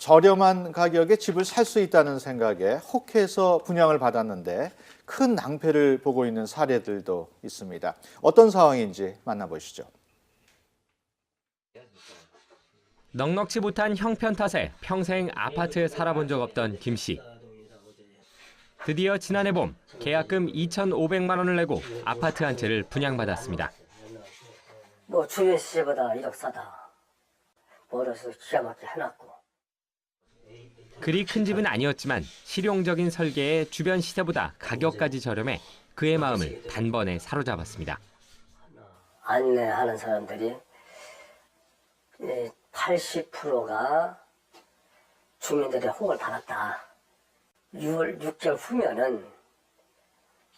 저렴한 가격에 집을 살 수 있다는 생각에 혹해서 분양을 받았는데 큰 낭패를 보고 있는 사례들도 있습니다. 어떤 상황인지 만나보시죠. 넉넉지 못한 형편 탓에 평생 아파트에 살아본 적 없던 김 씨. 드디어 지난해 봄 계약금 2,500만 원을 내고 아파트 한 채를 분양받았습니다. 뭐 주변 시세보다 1억 싸다. 멀어서 기가 막히게 해놨고. 그리 큰 집은 아니었지만 실용적인 설계에 주변 시세보다 가격까지 저렴해 그의 마음을 단번에 사로잡았습니다. 안내하는 사람들이 80%가 주민들의 호응을 받았다. 6개월 후면은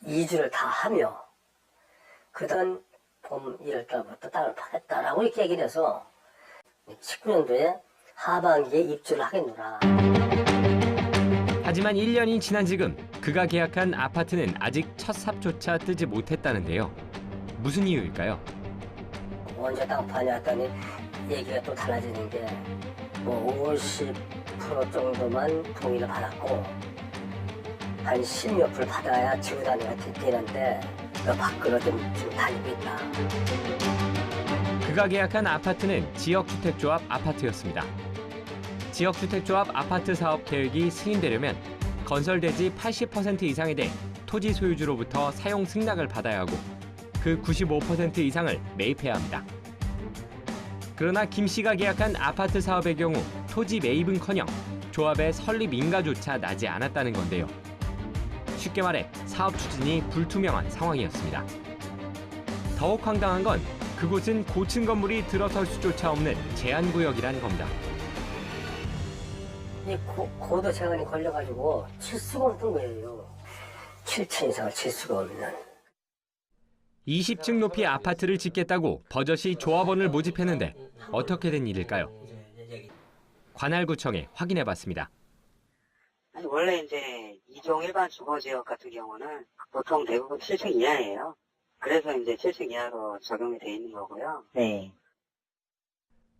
2주를 다 하며 그다음 봄 1월달부터 땅을 파겠다라고 이렇게 얘기를 해서 19년도에 하반기에 입주를 하겠노라. 하지만 1년이 지난 지금 그가 계약한 아파트는 아직 첫 삽조차 뜨지 못했다는데요. 무슨 이유일까요? 언제 땅 파냐 했더니 얘기가 또 달라지는 게 뭐 50% 정도만 동의를 받았고 한 10몇 불 받아야 지구 단위가 되는데 그 밖으로 좀 다니고 있다. 그가 계약한 아파트는 지역주택조합 아파트였습니다. 지역주택조합 아파트 사업 계획이 승인되려면 건설대지 80% 이상에 대해 토지 소유주로부터 사용 승낙을 받아야 하고 그 95% 이상을 매입해야 합니다. 그러나 김 씨가 계약한 아파트 사업의 경우 토지 매입은커녕 조합의 설립 인가조차 나지 않았다는 건데요. 쉽게 말해 사업 추진이 불투명한 상황이었습니다. 더욱 황당한 건 그곳은 고층 건물이 들어설 수조차 없는 제한구역이란 겁니다. 이 고도 제한이 걸려가지고 칠 수가 없던 거예요. 7층 이상을 칠 수가 없는. 20층 높이 아파트를 짓겠다고 버젓이 조합원을 모집했는데 어떻게 된 일일까요? 관할구청에 확인해봤습니다. 아니, 원래 이제 2종 일반 주거지역 같은 경우는 보통 대부분 7층 이하예요. 그래서 이제 7층 이하로 적용이 돼 있는 거고요. 네.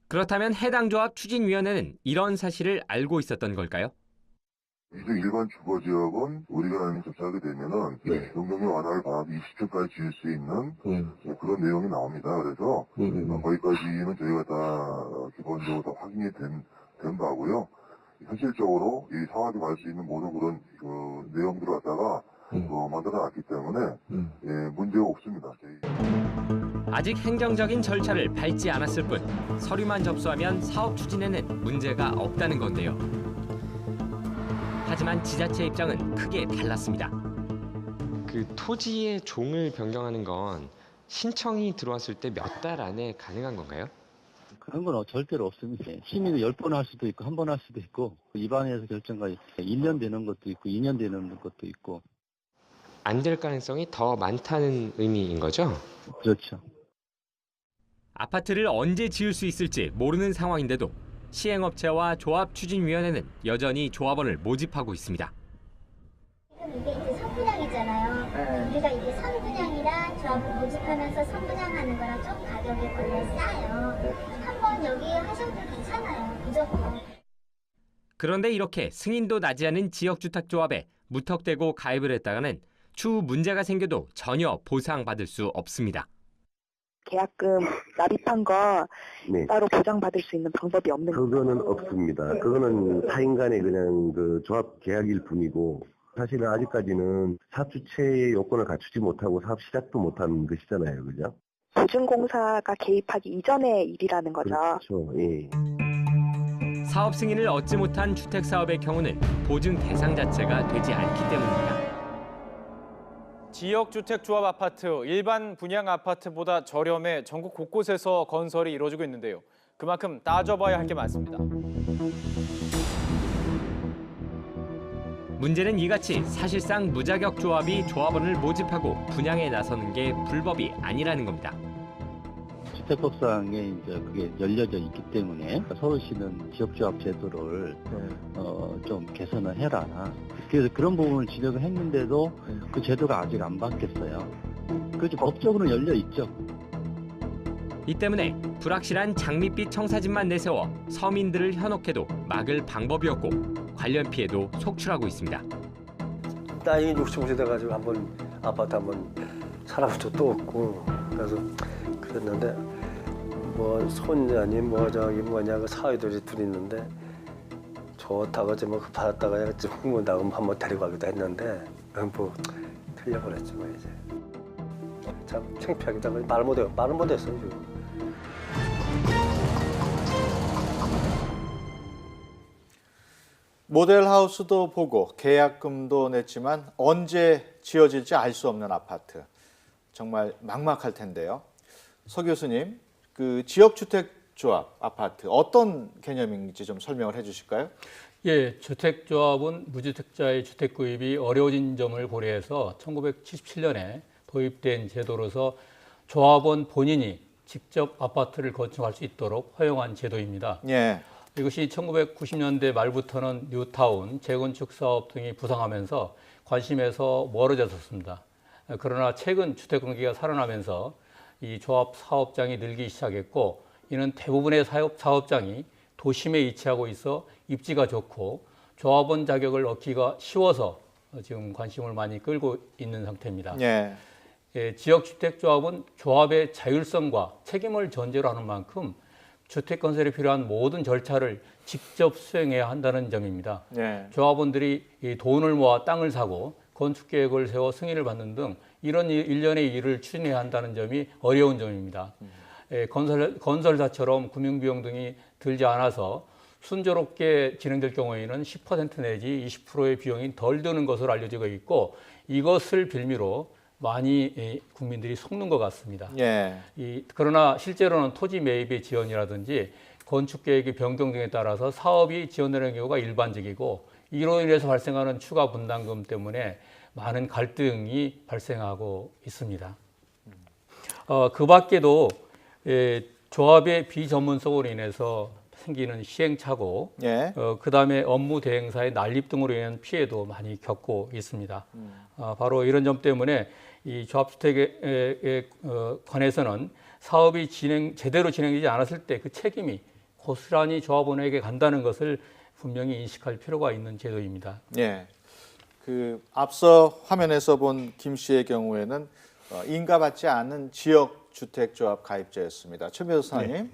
그렇다면 해당 조합 추진위원회는 이런 사실을 알고 있었던 걸까요? 이제 일반 주거지역은 우리가 접수하게 되면은 용적률 완화를 바라고 20층까지 지을 수 있는 그런 내용이 나옵니다. 그래서 거기까지는 저희가 다 기본적으로 다 확인이 된 바고요. 현실적으로 이 상황에 갈 수 있는 모든 그런 내용들을 갖다가 만들어놨기 때문에 문제가 없습니다. 아직 행정적인 절차를 밟지 않았을 뿐 서류만 접수하면 사업 추진에는 문제가 없다는 건데요. 하지만 지자체 입장은 크게 달랐습니다. 그 토지의 종을 변경하는 건 신청이 들어왔을 때 몇 달 안에 가능한 건가요? 그런 건 절대로 없습니다. 심의를 10번 할 수도 있고, 한 번 할 수도 있고, 입안에서 결정까지 1년 되는 것도 있고, 2년 되는 것도 있고. 안 될 가능성이 더 많다는 의미인 거죠? 그렇죠. 아파트를 언제 지을 수 있을지 모르는 상황인데도 시행업체와 조합추진위원회는 여전히 조합원을 모집하고 있습니다. 지금 이게 이제 선분양이잖아요. 우리가 이게 선분양이랑 조합을 모집하면서 선분양하는 거랑 좀 가격이 원래 싸요. 한번 여기 하셔도 괜찮아요. 무조건. 그런데 이렇게 승인도 나지 않은 지역주택조합에 무턱대고 가입을 했다가는 추후 문제가 생겨도 전혀 보상받을 수 없습니다. 계약금 납입한 거 따로 보장받을 수 있는 방법이 없는 거예요? 그거는 없습니다. 그거는 타인 간의 그냥 그 조합 계약일 뿐이고 사실은 아직까지는 사업 주체의 요건을 갖추지 못하고 사업 시작도 못한 것이잖아요. 그죠? 보증공사가 개입하기 이전의 일이라는 거죠. 그렇죠. 예. 사업 승인을 얻지 못한 주택사업의 경우는 보증 대상 자체가 되지 않기 때문입니다. 지역주택조합 아파트, 일반 분양 아파트보다 저렴해 전국 곳곳에서 건설이 이루어지고 있는데요. 그만큼 따져봐야 할 게 많습니다. 문제는 이같이 사실상 무자격 조합이 조합원을 모집하고 분양에 나서는 게 불법이 아니라는 겁니다. 주택법상에 이제 그게 열려져 있기 때문에 서울시는 지역조합 제도를 좀 개선을 해라. 그래서 그런 부분을 지적을 했는데도 그 제도가 아직 안 바뀌었어요. 그렇죠. 법적으로는 열려 있죠. 이 때문에 불확실한 장밋빛 청사진만 내세워 서민들을 현혹해도 막을 방법이 없고 관련 피해도 속출하고 있습니다. 나이 65세 돼가지고 한번 아파트 한번 살아본 적도 없고 그래서 그랬는데 뭐 손자님 뭐 저기 뭐냐 그 사위들이 둘이 있는데 좋다고 좀 받았다가 좀 흥분하고 한번 데리고 가기도 했는데 뭐 틀려버렸지 뭐 이제 참 창피하기도 하고 말을 못했어요 지금. 모델하우스도 보고 계약금도 냈지만 언제 지어질지 알 수 없는 아파트. 정말 막막할 텐데요. 서 교수님, 그 지역주택조합 아파트 어떤 개념인지 좀 설명을 해주실까요? 예, 주택조합은 무주택자의 주택 구입이 어려워진 점을 고려해서 1977년에 도입된 제도로서 조합원 본인이 직접 아파트를 건축할 수 있도록 허용한 제도입니다. 예. 이것이 1990년대 말부터는 뉴타운, 재건축 사업 등이 부상하면서 관심에서 멀어졌었습니다. 그러나 최근 주택관계가 살아나면서 이 조합 사업장이 늘기 시작했고 이는 대부분의 사업장이 도심에 위치하고 있어 입지가 좋고 조합원 자격을 얻기가 쉬워서 지금 관심을 많이 끌고 있는 상태입니다. 예. 예, 지역주택조합은 조합의 자율성과 책임을 전제로 하는 만큼 주택 건설에 필요한 모든 절차를 직접 수행해야 한다는 점입니다. 예. 조합원들이 이 돈을 모아 땅을 사고 건축 계획을 세워 승인을 받는 등 이런 일련의 일을 추진해야 한다는 점이 어려운 점입니다. 예, 건설사처럼 금융비용 등이 들지 않아서 순조롭게 진행될 경우에는 10% 내지 20%의 비용이 덜 드는 것으로 알려지고 있고 이것을 빌미로 많이 국민들이 속는 것 같습니다. 예. 그러나 실제로는 토지 매입의 지연이라든지 건축 계획의 변경 등에 따라서 사업이 지연되는 경우가 일반적이고 이로 인해서 발생하는 추가 분담금 때문에 많은 갈등이 발생하고 있습니다. 그 밖에도 조합의 비전문성으로 인해서 생기는 시행착오, 예. 그다음에 업무 대행사의 난립 등으로 인한 피해도 많이 겪고 있습니다. 바로 이런 점 때문에 이 조합주택에 관해서는 사업이 제대로 진행되지 않았을 때 그 책임이 고스란히 조합원에게 간다는 것을 분명히 인식할 필요가 있는 제도입니다. 예. 그 앞서 화면에서 본 김 씨의 경우에는 인가받지 않은 지역주택조합 가입자였습니다. 최 변호사님, 네.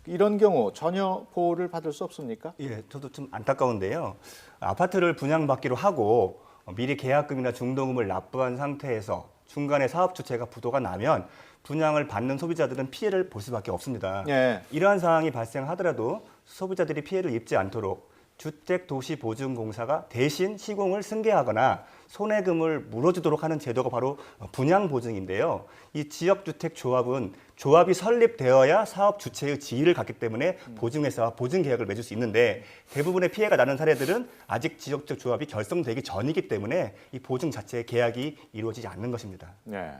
이런 경우 전혀 보호를 받을 수 없습니까? 예, 저도 좀 안타까운데요. 아파트를 분양받기로 하고 미리 계약금이나 중도금을 납부한 상태에서 중간에 사업 주체가 부도가 나면 분양을 받는 소비자들은 피해를 볼 수밖에 없습니다. 예. 이러한 상황이 발생하더라도 소비자들이 피해를 입지 않도록 주택도시보증공사가 대신 시공을 승계하거나 손해금을 물어주도록 하는 제도가 바로 분양보증인데요. 이 지역주택조합은 조합이 설립되어야 사업 주체의 지위를 갖기 때문에 보증회사와 보증계약을 맺을 수 있는데 대부분의 피해가 나는 사례들은 아직 지역주택조합이 결성되기 전이기 때문에 이 보증 자체의 계약이 이루어지지 않는 것입니다. 네.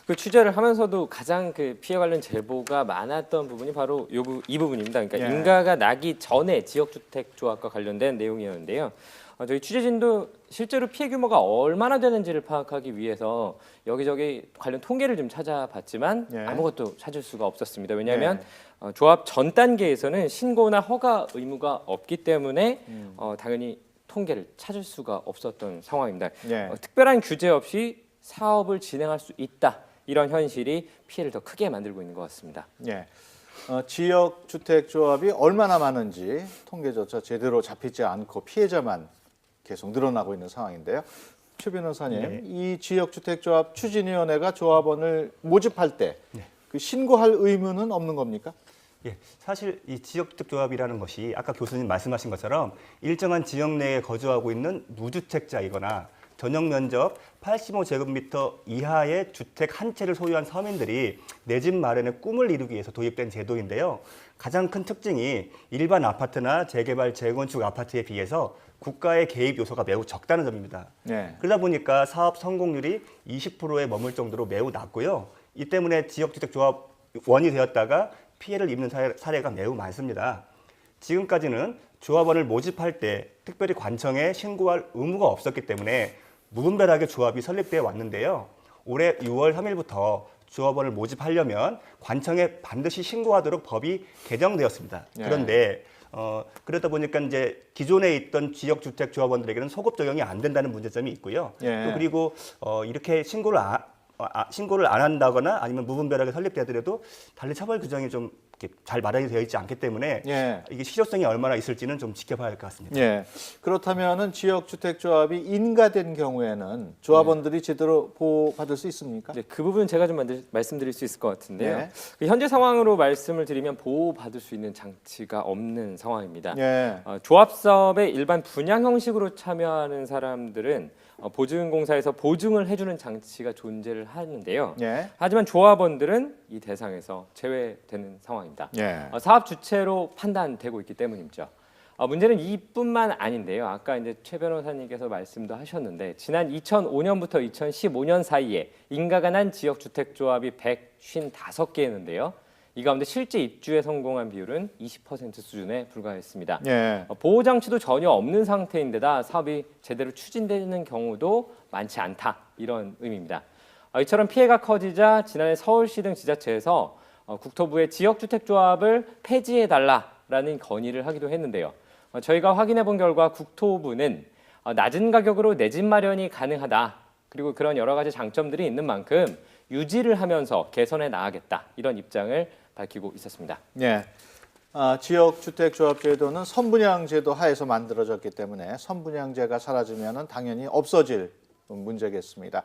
그 취재를 하면서도 가장 그 피해 관련 제보가 많았던 부분이 바로 이 부분입니다. 그러니까 예. 인가가 나기 전에 지역주택조합과 관련된 내용이었는데요. 저희 취재진도 실제로 피해 규모가 얼마나 되는지를 파악하기 위해서 여기저기 관련 통계를 좀 찾아봤지만 예. 아무것도 찾을 수가 없었습니다. 왜냐하면 조합 전 단계에서는 신고나 허가 의무가 없기 때문에 당연히 통계를 찾을 수가 없었던 상황입니다. 예. 특별한 규제 없이 사업을 진행할 수 있다. 이런 현실이 피해를 더 크게 만들고 있는 것 같습니다. 예. 지역주택조합이 얼마나 많은지 통계조차 제대로 잡히지 않고 피해자만 계속 늘어나고 있는 상황인데요. 최 변호사님, 네. 이 지역주택조합 추진위원회가 조합원을 모집할 때 그 신고할 의무는 없는 겁니까? 예, 사실 이 지역주택조합이라는 것이 아까 교수님 말씀하신 것처럼 일정한 지역 내에 거주하고 있는 무주택자이거나 전용 면적 85제곱미터 이하의 주택 한 채를 소유한 서민들이 내 집 마련의 꿈을 이루기 위해서 도입된 제도인데요. 가장 큰 특징이 일반 아파트나 재개발, 재건축 아파트에 비해서 국가의 개입 요소가 매우 적다는 점입니다. 네. 그러다 보니까 사업 성공률이 20%에 머물 정도로 매우 낮고요. 이 때문에 지역주택조합원이 되었다가 피해를 입는 사례가 매우 많습니다. 지금까지는 조합원을 모집할 때 특별히 관청에 신고할 의무가 없었기 때문에 무분별하게 조합이 설립되어 왔는데요. 올해 6월 3일부터 조합원을 모집하려면 관청에 반드시 신고하도록 법이 개정되었습니다. 예. 그런데 그러다 보니까 이제 기존에 있던 지역주택 조합원들에게는 소급 적용이 안 된다는 문제점이 있고요. 예. 또 그리고 이렇게 신고를 안 한다거나 아니면 무분별하게 설립되더라도 달리 처벌 규정이 좀 이렇게 잘 마련이 되어 있지 않기 때문에 예. 이게 실효성이 얼마나 있을지는 좀 지켜봐야 할 것 같습니다. 예. 그렇다면은 지역주택조합이 인가된 경우에는 조합원들이 제대로 보호받을 수 있습니까? 네, 그 부분 제가 좀 말씀드릴 수 있을 것 같은데요. 네. 그 현재 상황으로 말씀을 드리면 보호받을 수 있는 장치가 없는 상황입니다. 예. 조합 사업에 일반 분양 형식으로 참여하는 사람들은 보증공사에서 보증을 해주는 장치가 존재를 하는데요. 예. 하지만 조합원들은 이 대상에서 제외되는 상황입니다. 예. 사업 주체로 판단되고 있기 때문이죠. 문제는 이뿐만 아닌데요. 아까 이제 최 변호사님께서 말씀도 하셨는데 지난 2005년부터 2015년 사이에 인가가 난 지역주택조합이 155개였는데요. 이 가운데 실제 입주에 성공한 비율은 20% 수준에 불과했습니다. 예. 보호 장치도 전혀 없는 상태인데다 사업이 제대로 추진되는 경우도 많지 않다 이런 의미입니다. 이처럼 피해가 커지자 지난해 서울시 등 지자체에서 국토부에 지역주택조합을 폐지해달라라는 건의를 하기도 했는데요. 저희가 확인해 본 결과 국토부는 낮은 가격으로 내 집 마련이 가능하다. 그리고 그런 여러 가지 장점들이 있는 만큼 유지를 하면서 개선해 나가겠다. 이런 입장을 밝히고 있었습니다. 예. 지역주택조합제도는 선분양제도 하에서 만들어졌기 때문에 선분양제가 사라지면 당연히 없어질 문제겠습니다.